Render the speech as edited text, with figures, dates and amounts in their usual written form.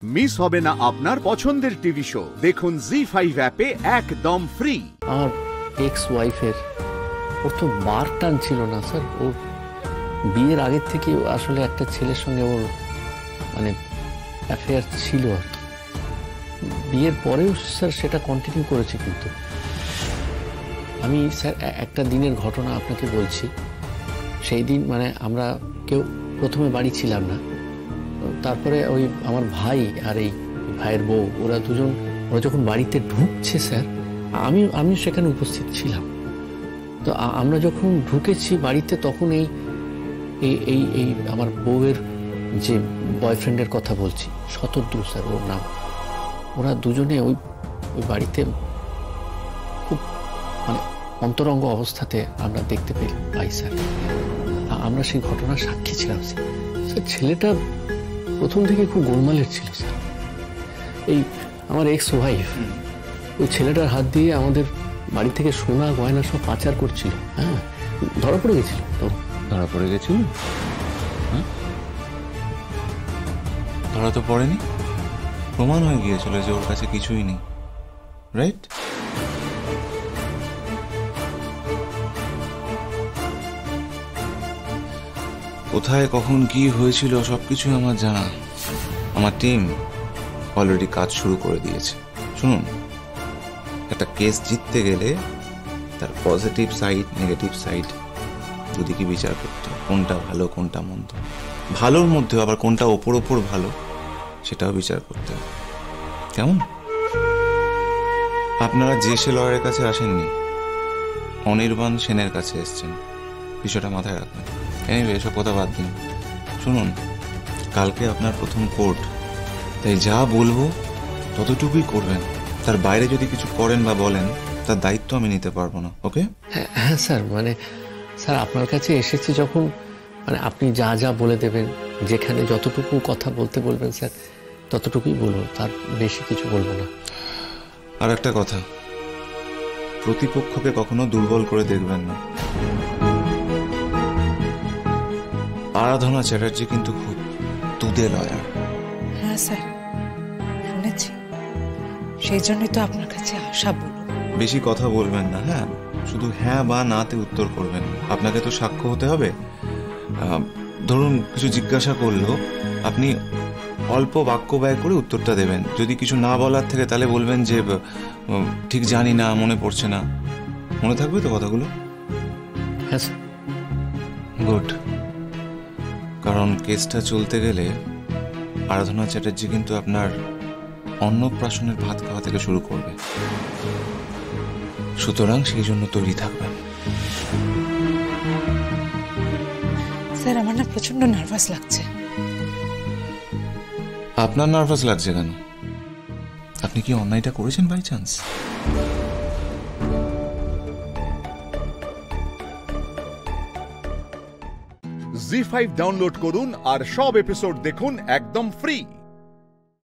Miss হবে না আপনার পছন্দের টিভি শো। দেখুন জি5 অ্যাপে একদম ফ্রি। আমার এক্স ওয়াইফের ওর তো বার টান ছিল না স্যার। ওর বিয়ের আগের থেকে আসলে একটা ছেলের সঙ্গে ওর মানে অ্যাফেয়ার ছিল আর কি। বিয়ের পরেও স্যার সেটা কন্টিনিউ করেছে। কিন্তু আমি স্যার একটা দিনের ঘটনা আপনাকে বলছি। সেই দিন মানে আমরা কেউ প্রথমে বাড়ি ছিলাম না। তারপরে ওই আমার ভাই আর এই ভাইয়ের বউ ওরা যখন বাড়িতে ঢুকছে স্যার, আমি সেখানে উপস্থিত ছিলাম। তো আমরা যখন ঢুকেছি বাড়িতে তখন এই এই এই আমার বউয়ের যে বয়ফ্রেন্ডের কথা বলছি, শতদ্রু স্যার ওর নাম, ওরা দুজনে ওই বাড়িতে খুব মানে অন্তরঙ্গ অবস্থাতে আমরা দেখতে পাই স্যার। আমরা সেই ঘটনার সাক্ষী ছিলাম স্যার। ছেলেটা প্রথম থেকে খুব গোলমালের ছিল স্যার। এই আমার এক্স ওয়াইফ ওই ছেলেটার হাত দিয়ে আমাদের বাড়ি থেকে সোনা গয়না সব পাচার করছিল। হ্যাঁ, ধরা পড়ে গেছিল। ধরা পড়ে গেছিল? ধরা তো পড়েনি, প্রমাণ হয়ে গিয়েছিল যে ওর কাছে কিছুই নেই, রাইট? কোথায় কখন কি হয়েছিল সবকিছু আমার জানা। আমার টিম অলরেডি কাজ শুরু করে দিয়েছে। শুনুন, একটা কেস জিততে গেলে তার পজিটিভ সাইড নেগেটিভ সাইড দুদিকে বিচার করতে, কোনটা ভালো কোনটা মন্দ, ভালোর মধ্যে আবার কোনটা ওপর ভালো সেটাও বিচার করতে হবে। কেমন? আপনারা যে সে লয়ারের কাছে আসেননি, অনির্বাণ সেনের কাছে এসছেন। বিষয়টা মাথায় রাখবেন। এনিওয়ে এসব কথা বাদ দিন। শুনুন, কালকে আপনার প্রথম কোর্ট, তাই যা বলবো ততটুকুই করবেন। তার বাইরে যদি কিছু করেন বা বলেন তার দায়িত্ব আমি নিতে পারবো না। ওকে? হ্যাঁ স্যার, মানে স্যার আপনার কাছে এসেছি যখন, মানে আপনি যা যা বলে দেবেন, যেখানে যতটুকু কথা বলতে বলবেন স্যার ততটুকুই বলবো, তার বেশি কিছু বলবো না। আর একটা কথা, প্রতিপক্ষকে কখনো দুর্বল করে দেখবেন না। আরাধনা চ্যাটার্জি কিন্তু খুব দুধে লয়ার। হ্যাঁ স্যার, শুনেছি, সেই জন্যই তো আপনার কাছে আসা। বলুন, বেশি কথা বলবেন না। হ্যাঁ, শুধু হ্যাঁ বা নাতে উত্তর করবেন। আপনাকে তো সাক্ষ্য হতে হবে। ধরুন কিছু জিজ্ঞাসা করলো, আপনি অল্প বাক্য ব্যয় করে উত্তরটা দেবেন। যদি কিছু না বলার থেকে তাহলে বলবেন যে ঠিক জানি না, মনে পড়ছে না। মনে থাকবে তো কথাগুলো? হ্যাঁ স্যার। গুড। কারণ কেসটা চলতে গেলে আরাধনা চ্যাটার্জি কিন্তু আপনার অন্নপ্রাশনের ভাত খাওয়া থেকে শুরু করবে, সুতরাং সেই জন্য তৈরি থাকবেন। স্যার আমার না প্রচন্ড নার্ভাস লাগছে। আপনার নার্ভাস লাগছে কেন? আপনি কি অন্যায়টা করেছেন বাই চান্স? জি5 ডাউনলোড করুন আর সব এপিসোড দেখুন একদম ফ্রি।